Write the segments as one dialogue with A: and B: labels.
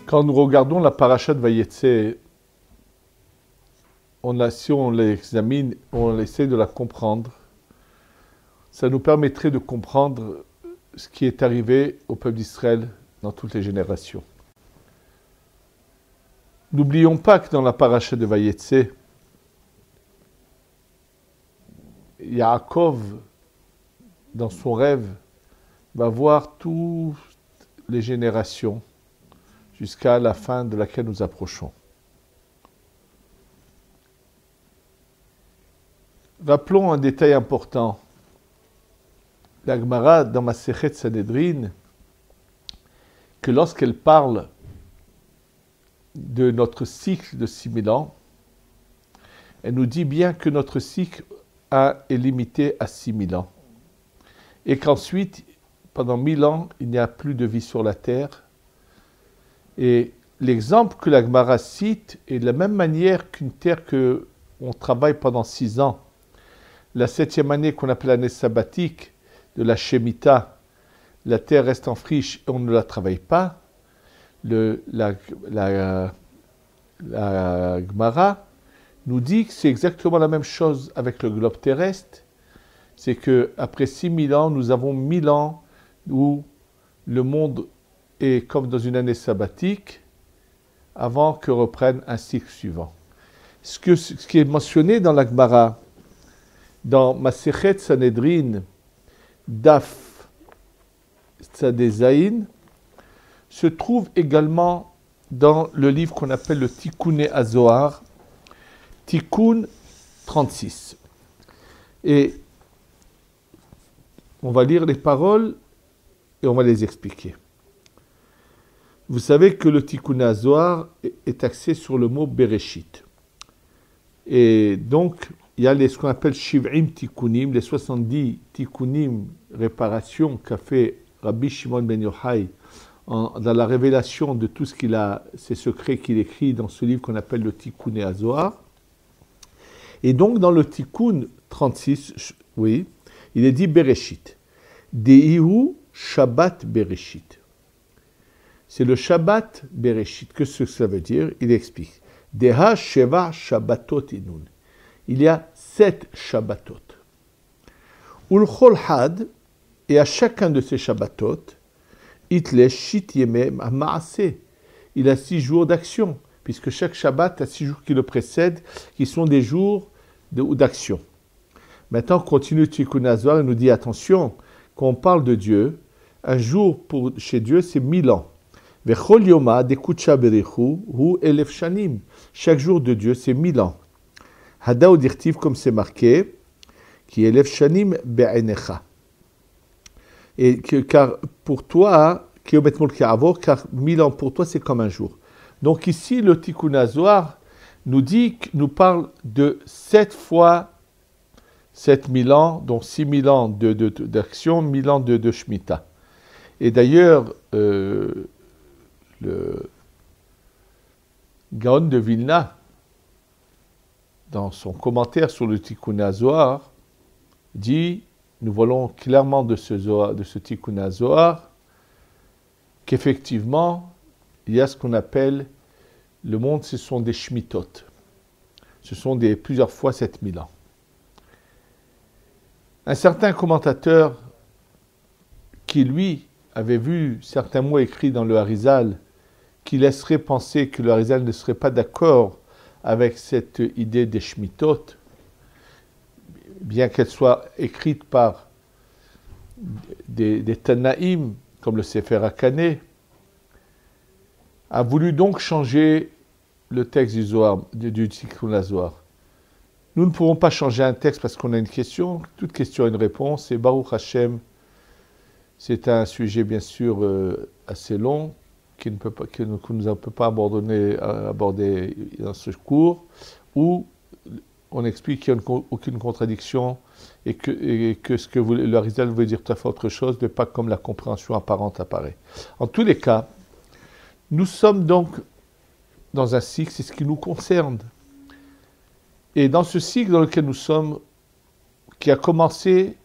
A: Quand nous regardons la paracha de Vayetse, si on l'examine, on essaie de la comprendre, ça nous permettrait de comprendre ce qui est arrivé au peuple d'Israël dans toutes les générations. N'oublions pas que dans la paracha de Vayetse, Yaakov, dans son rêve, va voir toutes les générations jusqu'à la fin de laquelle nous approchons. Rappelons un détail important. La Gemara, dans Masechet Sanhedrin, que lorsqu'elle parle de notre cycle de 6000 ans, elle nous dit bien que notre cycle est limité à 6000 ans. Et qu'ensuite, pendant 1000 ans, il n'y a plus de vie sur la terre. Et l'exemple que la Gemara cite est de la même manière qu'une terre qu'on travaille pendant 6 ans. La 7e année qu'on appelle l'année sabbatique de la Shemitah, la terre reste en friche et on ne la travaille pas. La Gemara nous dit que c'est exactement la même chose avec le globe terrestre. C'est qu'après 6000 ans, nous avons 1000 ans où le monde est comme dans une année sabbatique avant que reprenne un cycle suivant. Ce qui est mentionné dans la Gemara, dans Masechet Sanhedrin, Daf Tzadé se trouve également dans le livre qu'on appelle le Tikkun HaZohar, Tikkun 36. Et on va lire les paroles et on va les expliquer. Vous savez que le Tikkun HaZohar est axé sur le mot Bereshit. Et donc, il y a ce qu'on appelle Shiv'im Tikkunim, les 70 Tikkunim, réparations qu'a fait Rabbi Shimon ben Yochai dans la révélation de tout ce qu'il a, ces secrets qu'il écrit dans ce livre qu'on appelle le Tikkun HaZohar. Et donc, dans le Tikkun 36, oui, il est dit Bereshit. Deihu Shabbat Bereshit. C'est le Shabbat Bereshit. Qu'est-ce que ça veut dire? Il explique. Deha Sheva Shabbatot Inun. Il y a 7 Shabbatot. Ulchol Had, et à chacun de ces Shabbatot, Itle Shit Yeme Ma'ase. Il a 6 jours d'action, puisque chaque Shabbat a 6 jours qui le précèdent, qui sont des jours d'action. Maintenant, on continue Tikkun HaZohar et nous dit attention, quand on parle de Dieu, un jour chez Dieu, c'est 1000 ans. Vechol Yoma Dekucha Berichu Hu Elef Shanim. Chaque jour de Dieu, c'est 1000 ans. Hada Odirtiv, comme c'est marqué, qui Elef Shanim Be'enecha. Et car pour toi, car 1000 ans pour toi, c'est comme un jour. Donc ici, le Tikkun HaZohar nous parle de 7 fois 7000 ans, donc 6000 ans d'action, 1000 ans de Shemitah. Et d'ailleurs, le Gaon de Vilna, dans son commentaire sur le Tikkun HaZohar, dit, nous voyons clairement de ce Tikkun HaZohar, qu'effectivement, il y a ce qu'on appelle le monde, ce sont des Shmitot. Ce sont plusieurs fois 7000 ans. Un certain commentateur qui, lui, avait vu certains mots écrits dans le Harizal, qui laisserait penser que le Harizal ne serait pas d'accord avec cette idée des Shmitot, bien qu'elle soit écrite par des Tanaïm, comme le Sefer HaKaneh, a voulu donc changer le texte du Zohar, du Tikkun HaZohar. Nous ne pourrons pas changer un texte parce qu'on a une question. Toute question a une réponse. Et Baruch Hashem, c'est un sujet bien sûr assez long que nous ne pouvons pas aborder dans ce cours, où on explique qu'il n'y a aucune contradiction et que ce que le Harizal veut dire tout à fait autre chose, mais pas comme la compréhension apparente apparaît. En tous les cas, nous sommes donc dans un cycle, c'est ce qui nous concerne. Et dans ce cycle dans lequel nous sommes, qui a commencé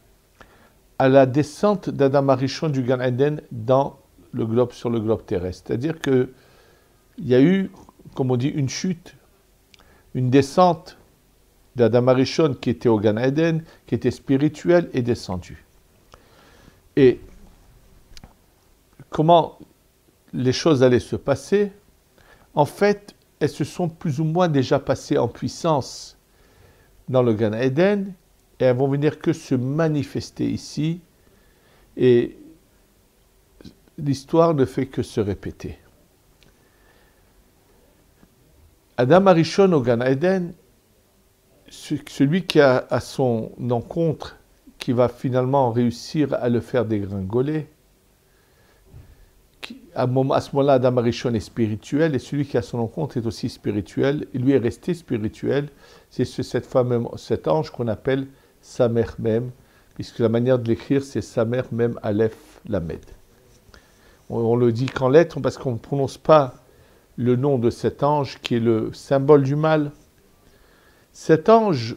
A: à la descente d'Adam Arishon du Gan Eden sur le globe terrestre. C'est-à-dire que il y a eu, comme on dit, une chute, une descente d'Adam Arishon qui était au Gan Eden, qui était spirituelle et descendue. Et comment les choses allaient se passer? En fait, elles se sont plus ou moins déjà passées en puissance dans le Gan Eden, et elles vont venir que se manifester ici, et l'histoire ne fait que se répéter. Adam Arishon au Gan Eden, celui qui a à son encontre, qui va finalement réussir à le faire dégringoler, à ce moment-là, Adam Arishon est spirituel, et celui qui a son encontre est aussi spirituel, et lui est resté spirituel. C'est cette femme, cet ange qu'on appelle Samer Mem, puisque la manière de l'écrire, c'est Samer Mem Aleph Lamed. On le dit qu'en lettres, parce qu'on ne prononce pas le nom de cet ange qui est le symbole du mal. Cet ange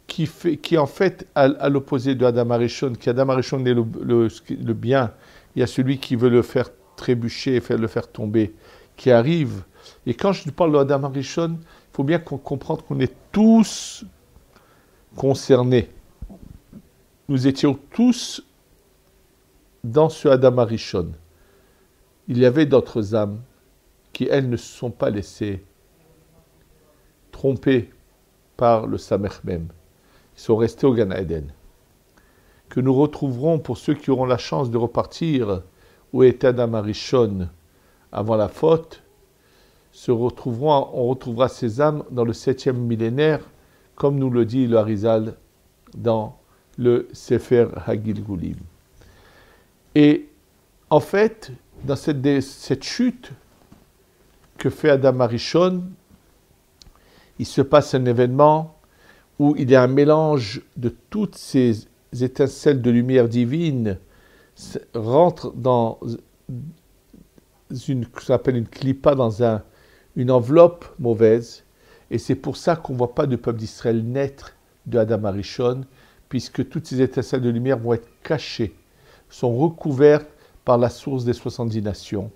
A: qui est en fait à l'opposé de Adam Arishon, qui Adam Arishon est le bien, il y a celui qui veut le faire trébucher, le faire tomber, qui arrive. Et quand je parle de Adam Arishon, il faut bien comprendre qu'on est tous concernés. Nous étions tous dans ce Adam Arishon. Il y avait d'autres âmes qui, elles, ne se sont pas laissées tromper par le Samer Mem. Ils sont restés au Gan Eden. Que nous retrouverons, pour ceux qui auront la chance de repartir où était Adam Arishon avant la faute, on retrouvera ces âmes dans le 7e millénaire, comme nous le dit le Harizal dans le Sefer Hagilgulim. Et en fait, dans cette chute que fait Adam Arishon, il se passe un événement où il y a un mélange de toutes ces étincelles de lumière divine rentrent dans ce qu'on appelle une clipa, dans une enveloppe mauvaise. Et c'est pour ça qu'on ne voit pas de peuple d'Israël naître de Adam Arishon, puisque toutes ces étincelles de lumière vont être cachées, sont recouvertes par la source des 70 nations.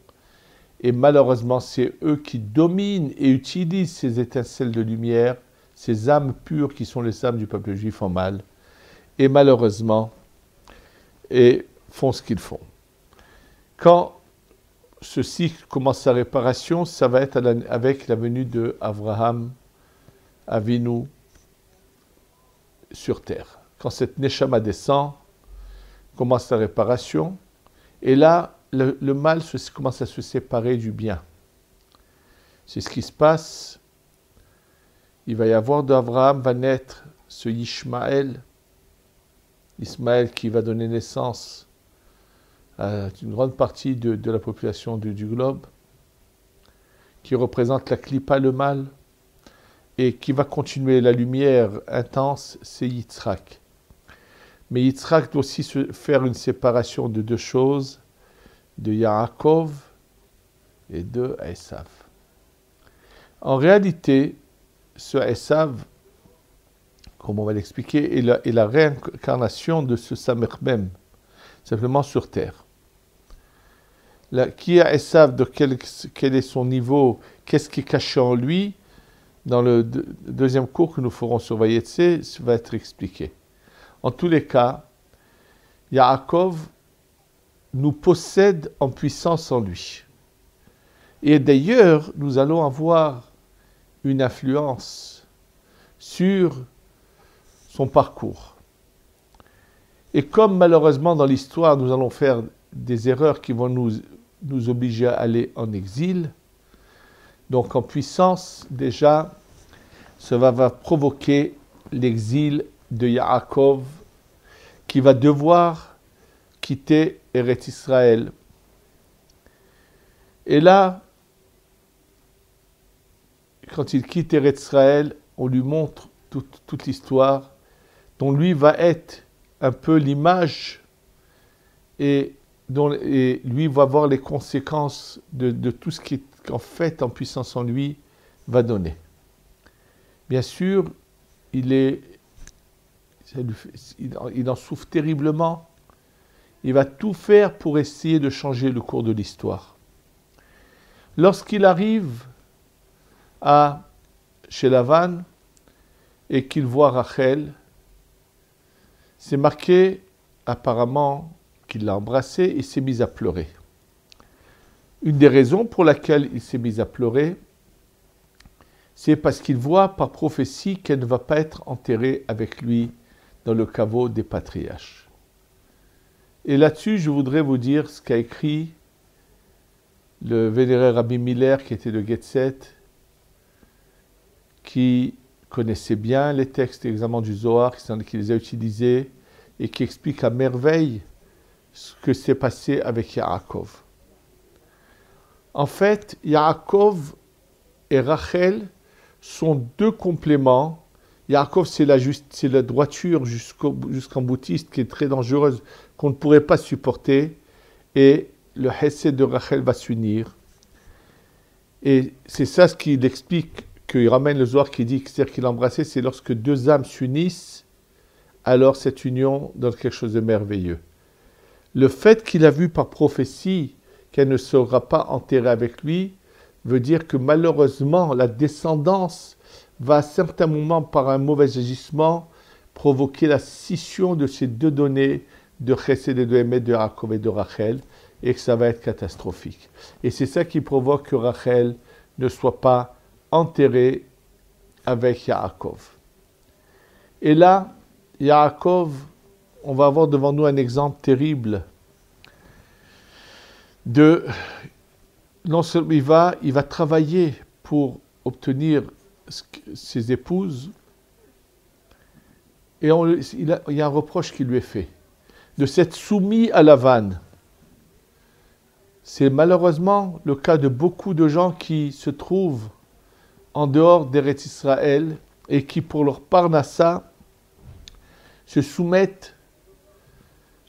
A: Et malheureusement, c'est eux qui dominent et utilisent ces étincelles de lumière, ces âmes pures qui sont les âmes du peuple juif en mal. Et malheureusement, font ce qu'ils font. Quand ce cycle commence sa réparation, ça va être avec la venue de Avraham Avinu sur terre. Quand cette Neshama descend, commence sa réparation, et là, le mal commence à se séparer du bien. C'est ce qui se passe. Il va y avoir d'Avraham, va naître ce Ishmaël, Ismaël qui va donner naissance à une grande partie de la population du globe, qui représente la Klippa, le mal, et qui va continuer la lumière intense, c'est Yitzhak. Mais Yitzhak doit aussi faire une séparation de deux choses, de Yaakov et de Esav. En réalité, ce Esav, comme on va l'expliquer, est la réincarnation de ce Samer Mem, simplement sur terre. Qui est Esav, de quel est son niveau, qu'est-ce qui est caché en lui, dans le deuxième cours que nous ferons sur Vayetse, ça va être expliqué. En tous les cas, Yaakov nous possède en puissance en lui. Et d'ailleurs, nous allons avoir une influence sur son parcours. Et comme malheureusement dans l'histoire, nous allons faire des erreurs qui vont nous obliger à aller en exil, donc en puissance, déjà, ça va provoquer l'exil de Yaakov, qui va devoir quitter Eretz Israël. Et là, quand il quitte Eretz Israël, on lui montre toute l'histoire, dont lui va être un peu l'image, et lui va voir les conséquences de tout ce qui est en fait en puissance en lui va donner. Bien sûr, il en souffre terriblement. Il va tout faire pour essayer de changer le cours de l'histoire. Lorsqu'il arrive chez Lavan et qu'il voit Rachel, c'est marqué apparemment qu'il l'a embrassée et s'est mis à pleurer. Une des raisons pour laquelle il s'est mis à pleurer, c'est parce qu'il voit par prophétie qu'elle ne va pas être enterrée avec lui dans le caveau des patriarches. Et là-dessus, je voudrais vous dire ce qu'a écrit le vénéré Rabbi Miller, qui était de Getzet, qui connaissait bien les textes examens du Zohar, qui les a utilisés, et qui explique à merveille ce que s'est passé avec Yaakov. En fait, Yaakov et Rachel sont deux compléments. Yaakov, c'est la droiture jusqu'en boutiste qui est très dangereuse, qu'on ne pourrait pas supporter, et le Hesed de Rachel va s'unir. Et c'est ça ce qu'il explique, qu'il ramène le Zohar qui dit que c'est-à-dire qu'il embrassait, c'est lorsque deux âmes s'unissent, alors cette union donne quelque chose de merveilleux. Le fait qu'il a vu par prophétie qu'elle ne sera pas enterrée avec lui veut dire que malheureusement la descendance va à certains moments, par un mauvais agissement, provoquer la scission de ces deux données de Chesed et de Emet, de Yaakov et de Rachel, et que ça va être catastrophique. Et c'est ça qui provoque que Rachel ne soit pas enterrée avec Yaakov. Et là, Yaakov, on va avoir devant nous un exemple terrible de... Non seulement il va travailler pour obtenir ses épouses, et il y a un reproche qui lui est fait, de s'être soumis à Lavan. C'est malheureusement le cas de beaucoup de gens qui se trouvent en dehors d'Eretz Israël et qui, pour leur parnassa, se soumettent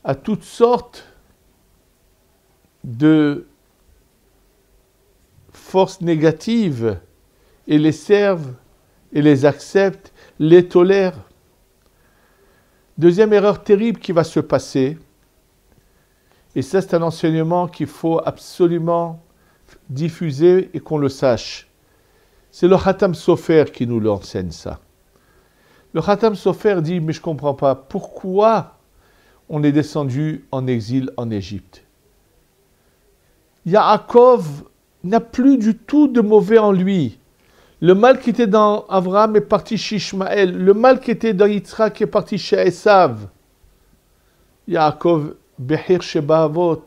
A: à toutes sortes de forces négatives et les servent et les acceptent, les tolèrent. Deuxième erreur terrible qui va se passer, et ça c'est un enseignement qu'il faut absolument diffuser et qu'on le sache. C'est le Khatam Sofer qui nous l'enseigne ça. Le Khatam Sofer dit, mais je ne comprends pas, pourquoi on est descendu en exil en Égypte? Yaakov n'a plus du tout de mauvais en lui. Le mal qui était dans Abraham est parti chez Ishmaël. Le mal qui était dans Yitzhak est parti chez Esav. Yaakov, Behir Shebaavot,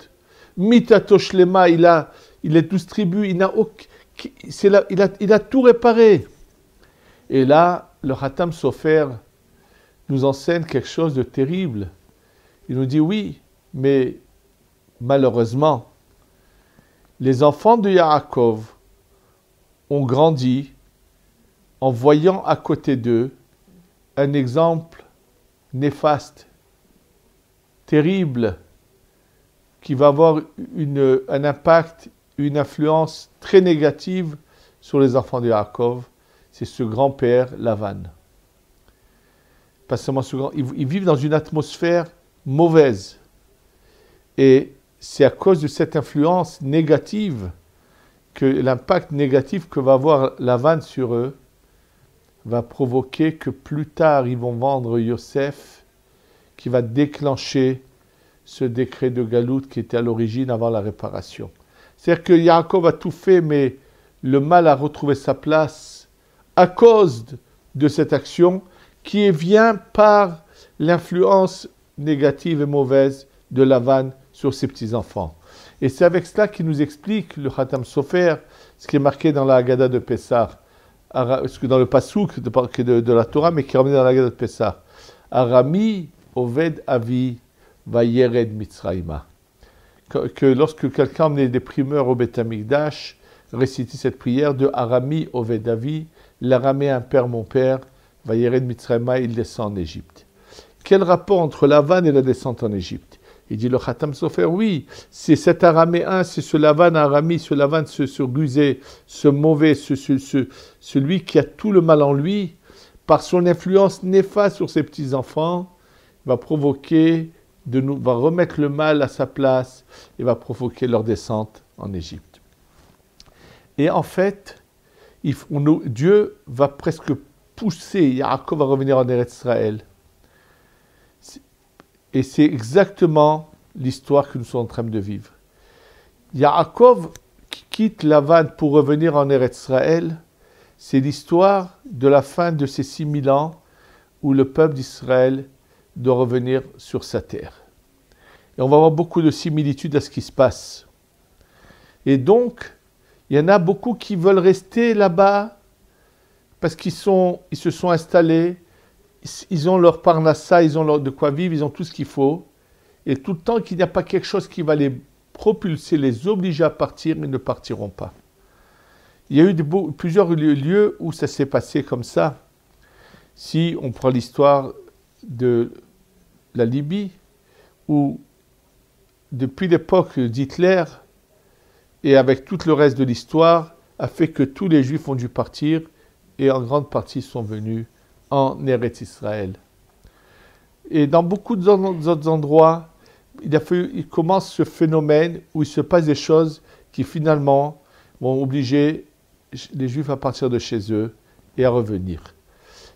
A: Mitato Shlema, il est 12 tribus, il a tout réparé. Et là, le Khatam Sofer nous enseigne quelque chose de terrible. Il nous dit oui, mais malheureusement, les enfants de Yaakov ont grandi en voyant à côté d'eux un exemple néfaste, terrible, qui va avoir un impact, une influence très négative sur les enfants de Yaakov. C'est ce grand-père Lavan. Pas seulement ce grand, ils vivent dans une atmosphère mauvaise. Et c'est à cause de cette influence négative que l'impact négatif que va avoir Lavan sur eux va provoquer que plus tard ils vont vendre Yosef, qui va déclencher ce décret de Galout qui était à l'origine avant la réparation. C'est-à-dire que Yaakov a tout fait, mais le mal a retrouvé sa place à cause de cette action qui vient par l'influence négative et mauvaise de Lavan sur ses petits-enfants. Et c'est avec cela qu'il nous explique, le Khatam Sofer, ce qui est marqué dans la Haggadah de Pessah, dans le Passouk de la Torah, mais qui est ramené dans la Haggadah de Pessah. Arami Oved Avi Vayered Mitzrayma. Que lorsque quelqu'un emmenait des primeurs au Beth Amikdash, récitait cette prière de Arami Oved Avi, l'araméen père mon père, Vayered Mitzrayma, il descend en Égypte. Quel rapport entre Lavan et la descente en Égypte? Il dit le Khatam Sofer, oui, c'est cet araméen, c'est ce Lavan arami, ce Lavan, ce rusé, ce mauvais, celui qui a tout le mal en lui, par son influence néfaste sur ses petits-enfants, va va remettre le mal à sa place et va provoquer leur descente en Égypte. Et en fait, Dieu va presque pousser Yaakov à revenir en Eretz Israël. Et c'est exactement l'histoire que nous sommes en train de vivre. Yaakov qui quitte Lavan pour revenir en Eretz Israël, c'est l'histoire de la fin de ces 6000 ans où le peuple d'Israël doit revenir sur sa terre. Et on va avoir beaucoup de similitudes à ce qui se passe. Et donc, il y en a beaucoup qui veulent rester là-bas parce qu'ils se sont installés, ils ont leur parnassa, ils ont de quoi vivre, ils ont tout ce qu'il faut. Et tout le temps qu'il n'y a pas quelque chose qui va les propulser, les obliger à partir, ils ne partiront pas. Il y a eu plusieurs lieux où ça s'est passé comme ça. Si on prend l'histoire de la Libye, où depuis l'époque d'Hitler, et avec tout le reste de l'histoire, a fait que tous les Juifs ont dû partir, et en grande partie sont venus en Eretz Israël. Et dans beaucoup d'autres endroits, il commence ce phénomène où il se passe des choses qui finalement vont obliger les Juifs à partir de chez eux et à revenir.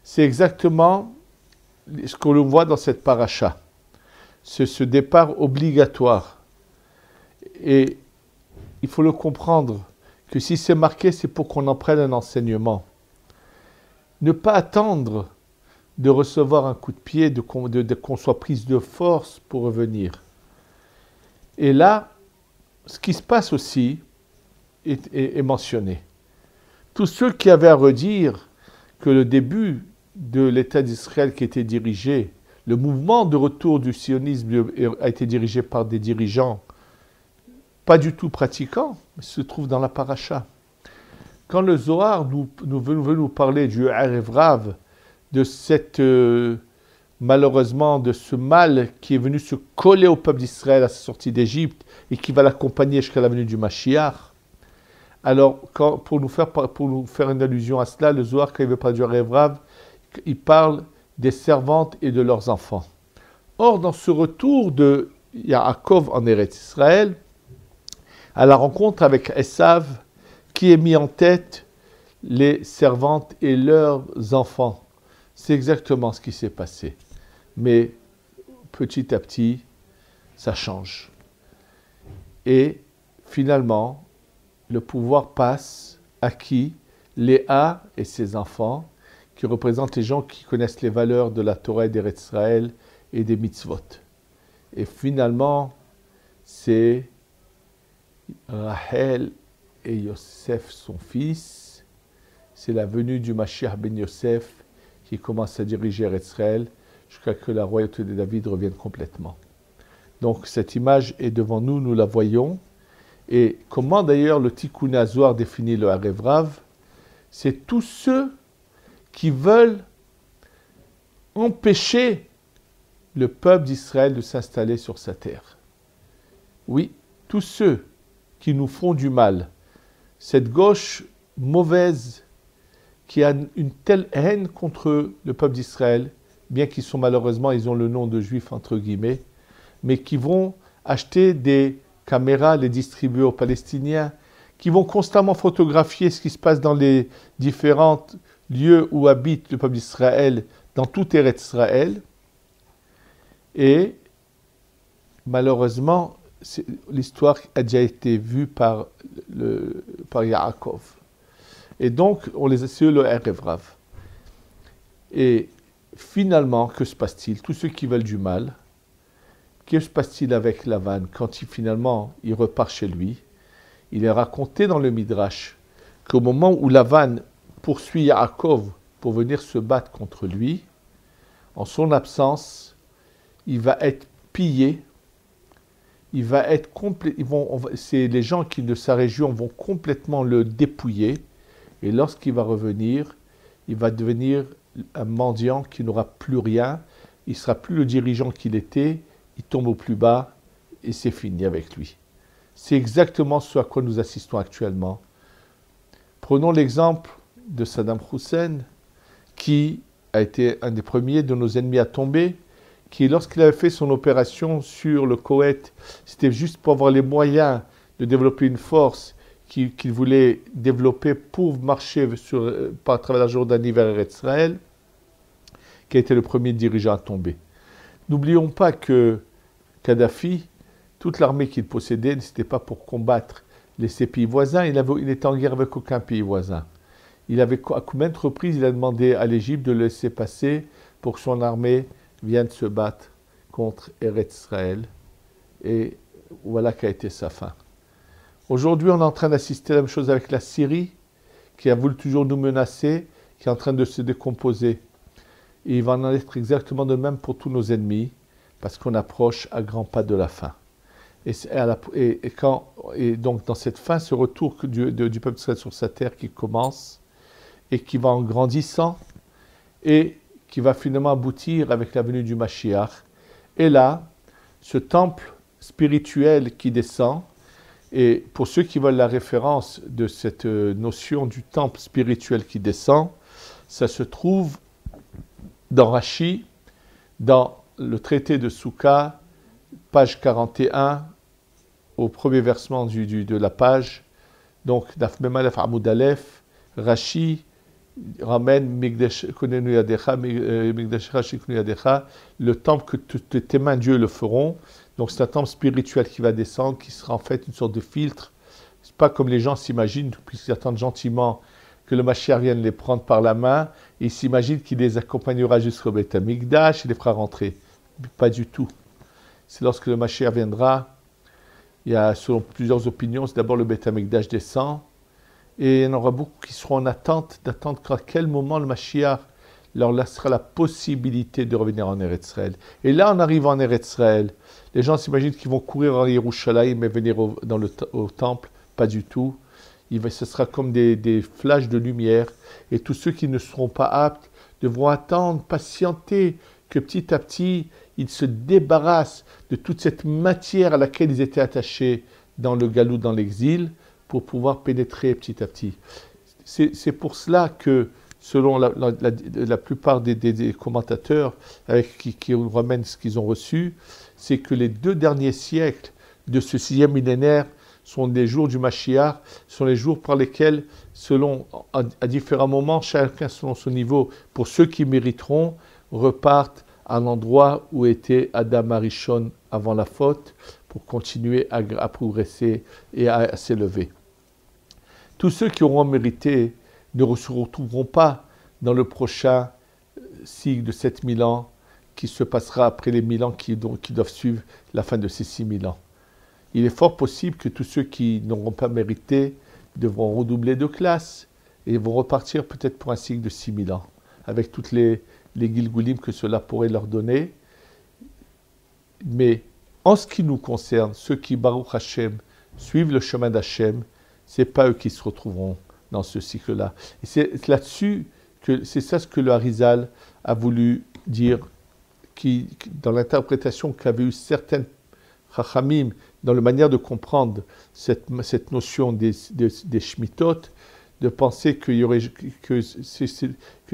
A: C'est exactement ce que l'on voit dans cette paracha. C'est ce départ obligatoire. Et il faut le comprendre que si c'est marqué, c'est pour qu'on en prenne un enseignement. Ne pas attendre de recevoir un coup de pied, qu'on soit prise de force pour revenir. Et là, ce qui se passe aussi est mentionné. Tous ceux qui avaient à redire que le début de l'État d'Israël qui était dirigé, le mouvement de retour du sionisme a été dirigé par des dirigeants pas du tout pratiquants, mais se trouvent dans la paracha. Quand le Zohar veut nous parler du Erev Rav, de cette, malheureusement, de ce mal qui est venu se coller au peuple d'Israël à sa sortie d'Égypte et qui va l'accompagner jusqu'à la venue du Mashiach, alors, pour nous faire une allusion à cela, le Zohar, quand il veut parler du Erev Rav, il parle des servantes et de leurs enfants. Or, dans ce retour de Yaakov en Eretz Israël, à la rencontre avec Esav, qui est mis en tête les servantes et leurs enfants. C'est exactement ce qui s'est passé. Mais petit à petit, ça change. Et finalement, le pouvoir passe à qui? Léa et ses enfants, qui représentent les gens qui connaissent les valeurs de la Torah et d'Eretz Israël et des mitzvot. Et finalement, c'est Rachel et Yosef, son fils. C'est la venue du Mashiach ben Yosef qui commence à diriger Eretz Israël jusqu'à ce que la royauté de David revienne complètement. Donc cette image est devant nous, nous la voyons. Et comment d'ailleurs le Tikkun HaZohar définit le Erev Rav? C'est tous ceux qui veulent empêcher le peuple d'Israël de s'installer sur sa terre. Oui, tous ceux qui nous font du mal. Cette gauche mauvaise qui a une telle haine contre le peuple d'Israël, bien qu'ils sont malheureusement, ils ont le nom de juifs entre guillemets, mais qui vont acheter des caméras, les distribuer aux Palestiniens, qui vont constamment photographier ce qui se passe dans les différents lieux où habite le peuple d'Israël, dans tout Eretz Israël. Et malheureusement, l'histoire a déjà été vue par Yaakov. Et donc, c'est le Erev Rav. Et finalement, que se passe-t-il? Tous ceux qui veulent du mal, que se passe-t-il avec Lavan quand finalement il repart chez lui? Il est raconté dans le Midrash qu'au moment où Lavan poursuit Yaakov pour venir se battre contre lui, en son absence, il va être pillé. Il va être les gens qui de sa région vont complètement le dépouiller. Et lorsqu'il va revenir, il va devenir un mendiant qui n'aura plus rien. Il ne sera plus le dirigeant qu'il était. Il tombe au plus bas et c'est fini avec lui. C'est exactement ce à quoi nous assistons actuellement. Prenons l'exemple de Saddam Hussein, qui a été un des premiers de nos ennemis à tomber, qui, lorsqu'il avait fait son opération sur le Koweït, c'était juste pour avoir les moyens de développer une force qu'il voulait développer pour marcher à travers la Jordanie vers Israël, qui a été le premier dirigeant à tomber. N'oublions pas que Kadhafi, toute l'armée qu'il possédait, ce n'était pas pour combattre ses pays voisins, il était en guerre avec aucun pays voisin. À combien de reprises il a demandé à l'Égypte de le laisser passer pour que son armée vienne se battre contre Eretz Israël. Et voilà qu'a été sa fin. Aujourd'hui, on est en train d'assister à la même chose avec la Syrie, qui a voulu toujours nous menacer, qui est en train de se décomposer. Et il va en être exactement de même pour tous nos ennemis, parce qu'on approche à grands pas de la fin. Et donc dans cette fin, ce retour du peuple d'Israël sur sa terre qui commence, et qui va en grandissant, et qui va finalement aboutir avec la venue du Mashiach. Et là, ce temple spirituel qui descend, et pour ceux qui veulent la référence de cette notion du temple spirituel qui descend, ça se trouve dans Rashi, dans le traité de Souka, page 41, au premier versement de la page. Donc, Daf Memalef Amoud Aleph, Rashi ramène le temple que tes mains Dieu le feront. Donc c'est un temple spirituel qui va descendre, qui sera en fait une sorte de filtre. C'est pas comme les gens s'imaginent, puisqu'ils attendent gentiment que le Mashiach vienne les prendre par la main, et ils s'imaginent qu'il les accompagnera jusqu'au Beth Amikdash et les fera rentrer. Pas du tout. C'est lorsque le Mashiach viendra, il y a selon plusieurs opinions, c'est d'abord le Beth Amikdash descend, et il y en aura beaucoup qui seront en attente, d'attendre à quel moment le Mashiach leur laissera la possibilité de revenir en Eretz Israël. Et là, en arrivant en Eretz Israël, les gens s'imaginent qu'ils vont courir en Yerushalayim et venir au temple. Pas du tout. Ce sera comme des flashs de lumière. Et tous ceux qui ne seront pas aptes devront attendre, patienter, que petit à petit, ils se débarrassent de toute cette matière à laquelle ils étaient attachés dans le galou, dans l'exil, pour pouvoir pénétrer petit à petit. C'est pour cela que, selon la plupart des commentateurs qui ramènent ce qu'ils ont reçu, c'est que les 2 derniers siècles de ce 6e millénaire sont des jours du Mashiach, sont les jours par lesquels, à différents moments, chacun selon son niveau, pour ceux qui mériteront, repartent à l'endroit où était Adam Arishon avant la faute, pour continuer à progresser et à s'élever. Tous ceux qui auront mérité ne se retrouveront pas dans le prochain cycle de 7000 ans qui se passera après les 1000 ans qui doivent suivre la fin de ces 6000 ans. Il est fort possible que tous ceux qui n'auront pas mérité devront redoubler de classe et vont repartir peut-être pour un cycle de 6000 ans, avec toutes les gilgulim que cela pourrait leur donner. Mais en ce qui nous concerne, ceux qui, Baruch Hashem, suivent le chemin d'Hashem, ce n'est pas eux qui se retrouveront dans ce cycle-là. Et c'est là-dessus que c'est ça ce que le Harizal a voulu dire, dans l'interprétation qu'avaient eu certaines Chachamim, dans la manière de comprendre cette notion des Shemitot, de penser que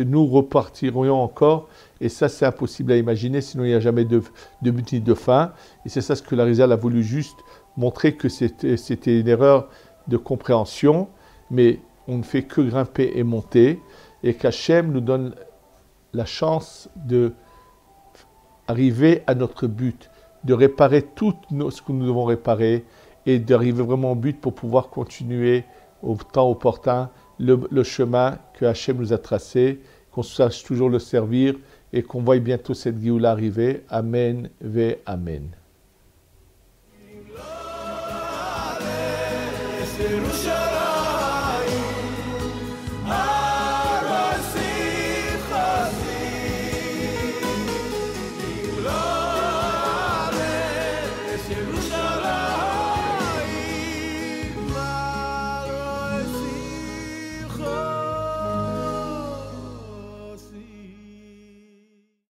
A: nous repartirions encore, et ça c'est impossible à imaginer, sinon il n'y a jamais de but ni de fin. Et c'est ça ce que l'Arizal a voulu juste montrer, que c'était une erreur de compréhension, mais on ne fait que grimper et monter, et qu'Hachem nous donne la chance d'arriver à notre but, de réparer tout ce que nous devons réparer, et d'arriver vraiment au but pour pouvoir continuer au temps opportun le chemin que Hachem nous a tracé, qu'on sache toujours le servir, et qu'on voie bientôt cette Géoula arriver. Amen, ve Amen. Yerushalayim.